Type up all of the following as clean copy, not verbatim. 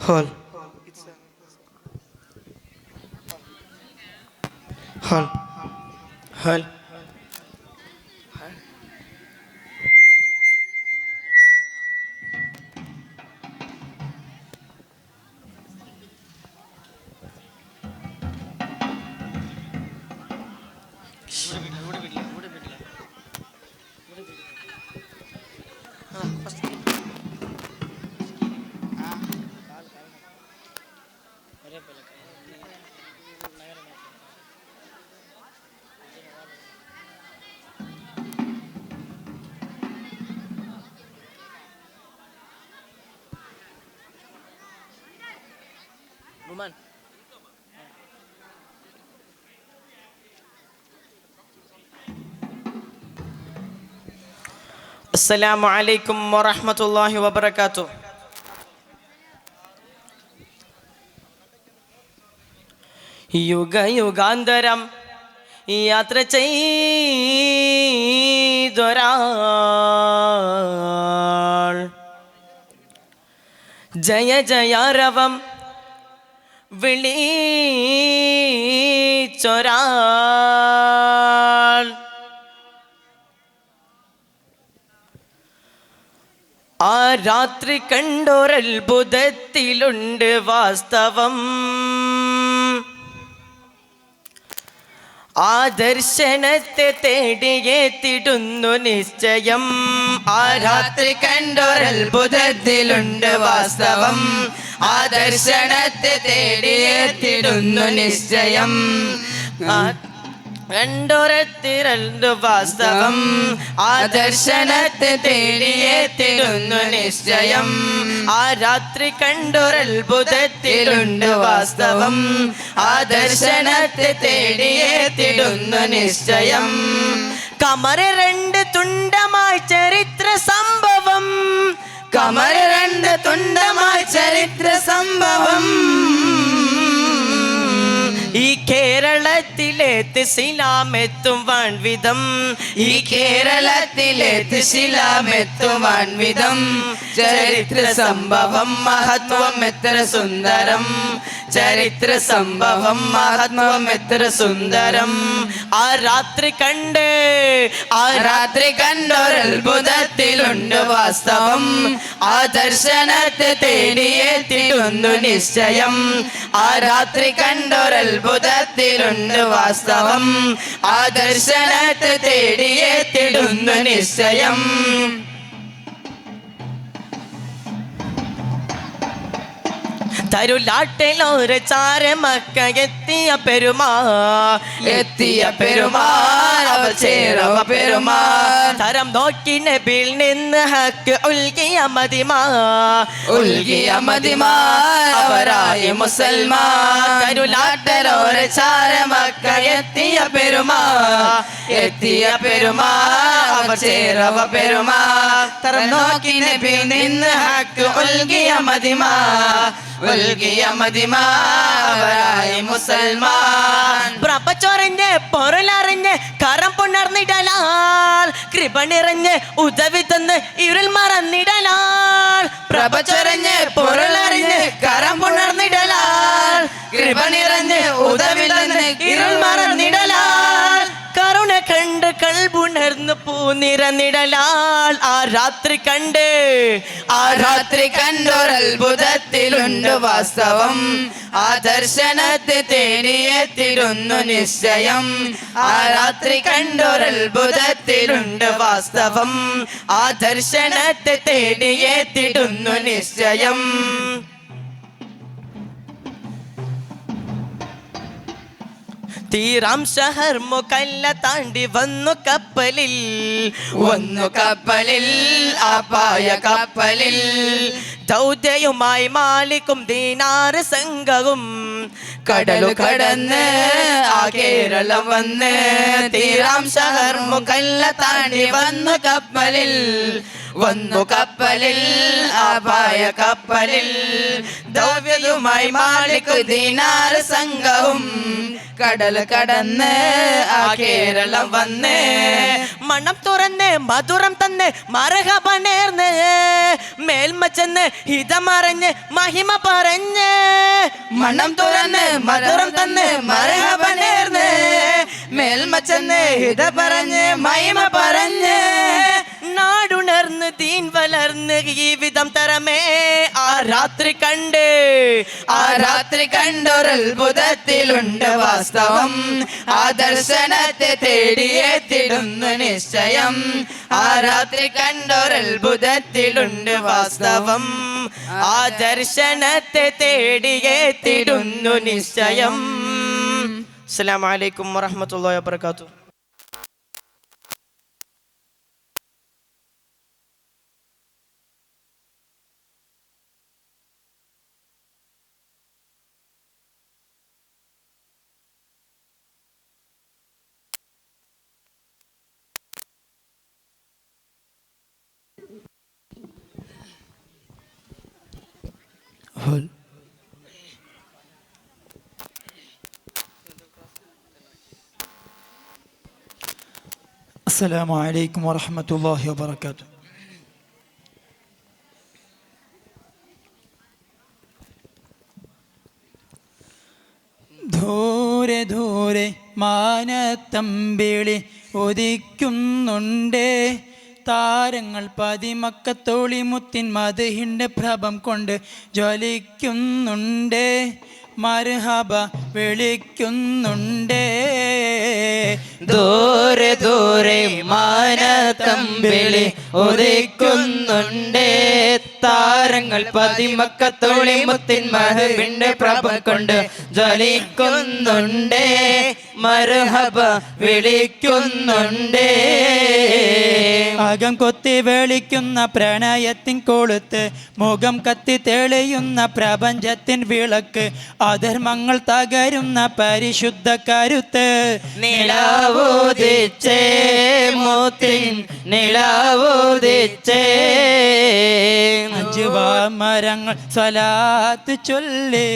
Hall. Hall. Hall. Numan. Assalamu alaikum warahmatullahi wabarakatuh. യുഗയുഗാന്തരം യാത്ര ചെയ്തൊരാൾ ജയ ജയാരവം വിളിച്ചൊരാൾ ആ രാത്രി കണ്ടൊരത്ഭുതത്തിലുണ്ട് വാസ്തവം ആ ദർശനത്തെ തേടിയെത്തിടുന്നു നിശ്ചയം ആ രാത്രി കണ്ടൊരത്ഭുതത്തിലുണ്ട് വാസ്തവം ആ ദർശനത്തെ തേടിയെത്തിടുന്നു നിശ്ചയം കണ്ടൊരത്തിരണ്ടു വാസ്തവം ആ ദർശനത്തെ തേടിയെത്തിടുന്നു നിശ്ചയം ആ രാത്രി കണ്ടൊരത്ഭുതത്തിലുണ്ട് വാസ്തവം ആ ദർശനത്തെ തേടിയെത്തിടുന്നു നിശ്ചയം കമറ് രണ്ട് തുണ്ടമായി ചരിത്ര സംഭവം കമറ് രണ്ട് തുണ്ടമായി ചരിത്ര സംഭവം ഈ കേരളത്തിലേത്ത് ശിലാമെത്തുവാൻ വിധം ഈ കേരളത്തിലേത്ത് ശിലാമെത്തുവാൻ വിധം ചരിത്ര സംഭവം മഹത്വം എത്ര സുന്ദരം ചരിത്ര സംഭവം മഹത്വം എത്ര സുന്ദരം ആ രാത്രി കണ്ടൊരത്ഭുതത്തിലുണ്ട് വാസ്തവം ആ ദർശനത്തെ തേടിയെത്തിടുന്നു നിശ്ചയം ആ രാത്രി കണ്ടൊരത്ഭുതത്തിലുണ്ട് വാസ്തവം ആ ദർശനത്തെ തേടിയെത്തിടുന്നു നിശ്ചയം തരുലാട്ടിലൊരു ചാരമക്ക എത്തിയ പെരുമാ അവർ ചേരവ പെരുമാ തരം നോക്കി നബിൽ നിന്ന് ഹക്ക് ഉൽകിയ മദിമാ അവരായി മുസൽമാൻ തരുലാട്ടിലൊരു ചാരമക്ക എത്തിയ പെരുമാ അവർ ചേരവ പെരുമാ തരം നോക്കി നബിൽ നിന്ന് ഹക്ക് ഉൽകിയ മദിമാ അവരായി മുസൽമാൻ പ്രഭ ചൊറിഞ്ഞ് പൊരുളറിഞ്ഞ് കരം പുണർന്നിടലാൽ കൃപ നിറഞ്ഞ് ഉദവി തന്ന് ഇരുൾ മറന്നിടലാൽ പ്രഭ ചൊറിഞ്ഞ് പൊരുളറിഞ്ഞ് കരം പുണർന്നിടലാൽ കൃപ നിറഞ്ഞ് ഉദവി തന്ന് ഇരുൾ മറന്നിടലാൽ കരുണ കണ്ട് കൽപുണർന്ന് പൂനിറന്നിടലാൽ ആ രാത്രി കണ്ടൊരത്ഭുതത്തിലുണ്ട് വാസ്തവം ആ ദർശനത്തെ തേടിയെത്തിടുന്നു നിശ്ചയം ആ രാത്രി കണ്ടൊരത്ഭുതത്തിലുണ്ട് വാസ്തവം ആ ദർശനത്തെ തേടിയെത്തിടുന്നു നിശ്ചയം തീരാം ഷഹർ മുക്കല്ല താണ്ടി വന്നു കപ്പലിൽ ആപായ കപ്പലിൽ ദൗത്യയുമായി മാലിക്കും ദീനാറ് സംഘവും കടലു കടന്ന് ആ കേരളം വന്ന് തീരാം ഷഹർ മുക്കല്ല താണ്ടി വന്നു കപ്പലിൽ വന്നു കപ്പലിൽ ആപായ കപ്പലിൽ ദ്രവ്യവുമായി മാലിക് ദീനാർ സംഘവും കടൽ കടന്ന് ആ കേരളം വന്ന് മണം തുറന്ന് മധുരം തന്ന് മർഹബ നേർന്ന് മേൽമ ചെന്ന് ഹിതമറിഞ്ഞ് മഹിമ പറഞ്ഞ് മണം തുറന്ന് മധുരം തന്ന് മർഹബ നേർന്ന് മേൽമ ചെന്ന് ഹിത പറഞ്ഞ് മഹിമ പറഞ്ഞ് നാടുണർന്ന് തീൻ വളർന്ന് ജീവിതം തരമേ ആ രാത്രി കണ്ട് ആ രാത്രി കണ്ടൊരത്ഭുതത്തിലുണ്ട് വാസ്തവം ആ ദർശനത്തെ തേടിയെത്തിടുന്നു നിശ്ചയം ആ രാത്രി കണ്ടൊരത്ഭുതത്തിലുണ്ട് വാസ്തവം ആ ദർശനത്തെ തേടിയെത്തിടുന്നു നിശ്ചയം. അസ്സലാമു അലൈക്കും വറഹ്മത്തുള്ളാഹി വബറകാതുഹു. السلام عليكم ورحمة الله وبركاته. ധൂരെ ധൂരെ മാനത്തമ്പിളി ഉദിക്കുന്നുണ്ടേ താരങ്ങൾ പതിമക്കത്തോളി മുത്തിൻ മദ്ഹിന്റെ പ്രഭം കൊണ്ട് ജ്വലിക്കുന്നുണ്ടേ മർഹബ വിളിക്കുന്നുണ്ടേ ദൂരെ ദൂരെ മാനത്തമ്പിളി ഉദിക്കുന്നുണ്ടേ താരങ്ങൾ പതിമക്കത്തോളി മുത്തിൻ മദ്ഹിന്റെ പ്രഭം കൊണ്ട് ജ്വലിക്കുന്നുണ്ടേ മർഹബ വിളിക്കുന്നുണ്ടേ അകം കൊത്തി വെളിക്കുന്ന പ്രണയത്തിൻ കൊളുത്ത് മുഖം കത്തി തെളിയുന്ന പ്രപഞ്ചത്തിൻ വിളക്ക് അധർമ്മങ്ങൾ തകരുന്ന പരിശുദ്ധ കരുത്ത് നിലാവോദിച്ചേ മുത്തിൻ നിലാവോദിച്ചേ മരങ്ങൾ സ്വലാത്ത് ചൊല്ലി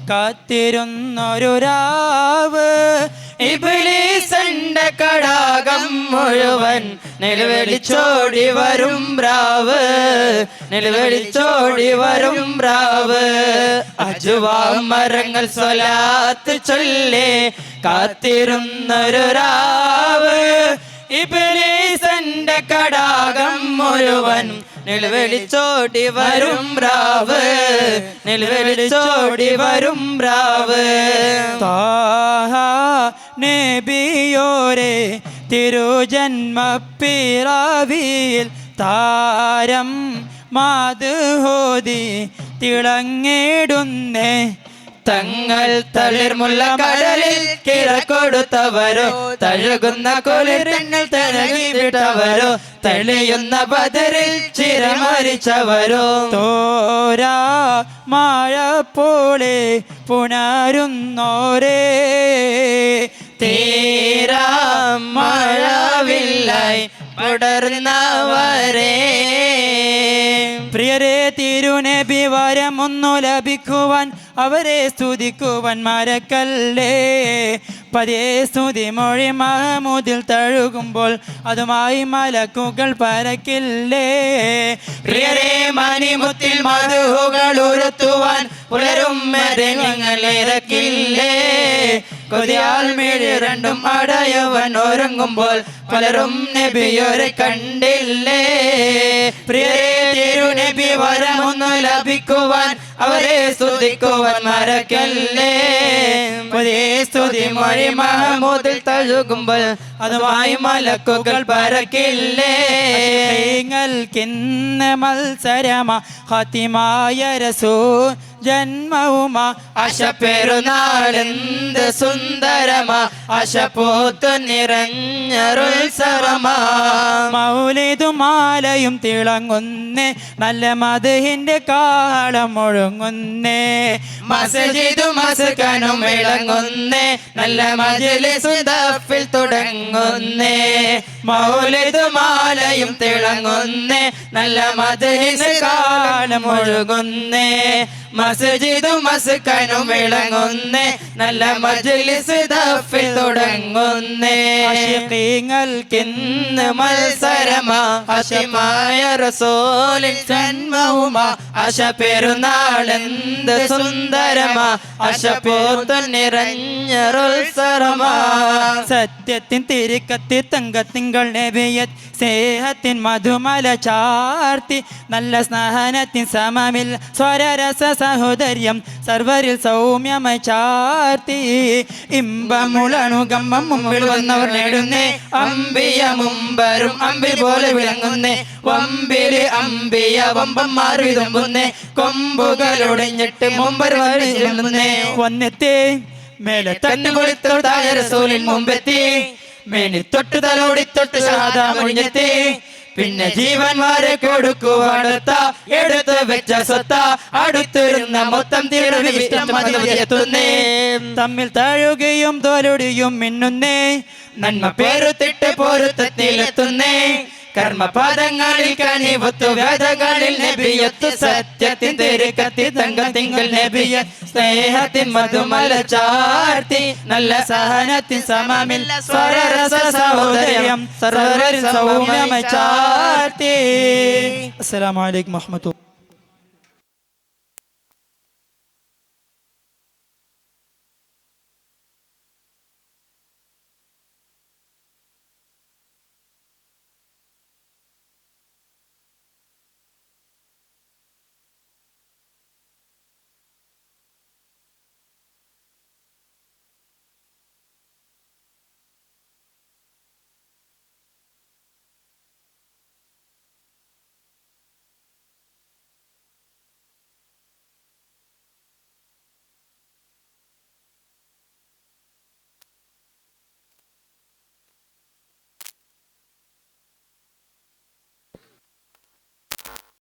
കാത്തിരുന്നൊരു രാവ് ഇബ്ലീസിന്റെ കടാകം മുഴുവൻ നിലവിളിച്ചോടി വരും രാവ് നിലവിളിച്ചോടി വരും രാവ് അജുവാ മരങ്ങൾ സ്വലാത്ത് ചൊല്ലി കാത്തിരുന്നൊരു രാവ് ഇബ്ലീസിന്റെ കടാകം മുഴുവൻ നിലവിളിച്ചോടി വരും രാവ് നിലവിളിച്ചോടി വരും രാവ് താഹ നബിയോരെ തിരുജന്മപ്പിറവിയിൽ താരം മാതുഹോദി തിളങ്ങിടുന്നേ തങ്ങൾ തളിർമുള്ള കടലിൽ കിഴക്കൊടുത്തവരോ തഴുകുന്ന കുളിരങ്ങൾ തിളങ്ങി വിട്ടവരോ തെളിയുന്ന ബദറിൽ ചിരമരിച്ചവരോ തോരാ മഴ പോലെ പുണരുന്നോരേ തീരാ മഴവില്ലായി പടർന്നവരേ പ്രിയരെ തിരുനബി വരമൊന്നു ലഭിക്കുവാൻ അവരെ സ്തുതിക്കുവാൻ മറക്കല്ലേ പതിയെ സ്തുതി മൊഴി മഹമൂദിൽ തഴുകുമ്പോൾ അതുമായി മലക്കുകൾ പരക്കില്ലേ പ്രിയരെ മണിമുത്തിൽ മധുകൾ ഉരത്തുവാൻ പുലരും മരങ്ങൾ ഇറക്കില്ലേ കൊതിയാൽ മിഴി രണ്ടും അടയവൻ ഒരുങ്ങുമ്പോൾ പലരും നബിയൊരെ കണ്ടില്ലേ പ്രിയരെ തിരുനബി വരമൊന്നു ലഭിക്കുവാൻ അവരെ സ്തുതിക്കുവാൻ മറക്കല്ലേ പുതിയ സ്തുതി മൊഴി മഹമൂദിൽ തഴുകുമ്പോൾ അതുമായി മലക്കുകൾ പരക്കില്ലേ ിന്ന മത്സരമ ഹത്തിമായ രസൂ ജന്മവുമാ ആശ പെരുന്നാളെന്ത് സുന്ദരമാ ആശ പൂത്തു നിറഞ്ഞൊരുത്സവമാ മൗലിദു മാലയും തിളങ്ങുന്നേ നല്ല മധുഹിന്റെ കാളം മുഴങ്ങുന്നേ മസ്ജിദും മസ്കനും വിളങ്ങുന്നേ നല്ല മജ്‌ലിസ് ദഫിൽ തുടങ്ങുന്നേ മൗലിദ് മാലയും തിളങ്ങുന്നേ നല്ല മജ്‌ലിസ് കാലം ഒഴുകുന്നേ മസ്ജിദും മസ്കനും വിളങ്ങുന്നേ നല്ല മജ്‌ലിസ് ദഫിൽ തുടങ്ങുന്നേ ആശിഖീങ്ങൾക്കിന്ന് മത്സരമാ ഹശിമായ റസൂലിൻ ജന്മവുമാ അശ പെരുന്നാളെന്ത് സുന്ദരമാ അശ പോർത്ത് നിറഞ്ഞൊരുത്സരമാ സത്യത്തിൻ തിരുക്കത്തി തങ്കത്തിങ്കൾ നബിയത്ത് സ്നേഹത്തിൻ മധുമല ചാർത്തി നല്ല സ്നേഹത്തിൻ സമമിൽ സ്വരരസ സഹോദര്യം സർവരിൽ സൗമ്യമായി ചാർത്തി ഇമ്പമുളണു ഗമ്മം മുമ്പിൽ വന്നവർ നേടുന്നേ അമ്പിയ മുമ്പരും അമ്പിൽ പോലെ വിളങ്ങുന്നേ വമ്പില് അമ്പിയ വമ്പന്മാർ വിതുമ്പുന്നേ കൊമ്പുകളൊടിഞ്ഞിട്ട് മുമ്പർ വന്നിരുന്നേ വന്നെത്തി മേലെ തന്നു കൊടുത്തു താഴ റസൂലിൻ മുമ്പെത്തി മേനി തൊട്ട് തലോടി തൊട്ട് ഷഹാദ മൊഴിഞ്ഞെത്തി പിന്നെ ജീവന്മാരെ കൊടുക്കുവാടുത്ത എടുത്തു വെച്ച സ്വത്ത അടുത്തിരുന്ന മൊത്തം തീർന്നെത്തുന്നേ തമ്മിൽ താഴുകയും തോലുടിയും മിന്നുന്നേ നന്മ പേരുത്തിട്ട് പൊരുത്തത്തിലെത്തുന്നേ കർമ്മപാദങ്ങളിൽ കനിവത്തു വേദങ്ങളിൽ നബിയത്തു സത്യത്തിൻ തിരുക്കത്തി തങ്കത്തിങ്കൾ നബിയ സ്നേഹത്തിൻ മധുമല ചാർത്തി നല്ല സഹനത്തിൻ സമമിൽ സ്വരരസ സഹോദര്യം സർവരിൽ സൗമ്യമായി ചാർത്തി. അസ്സലാമു അലൈക്കും വറഹ്മത്തുള്ളാഹി.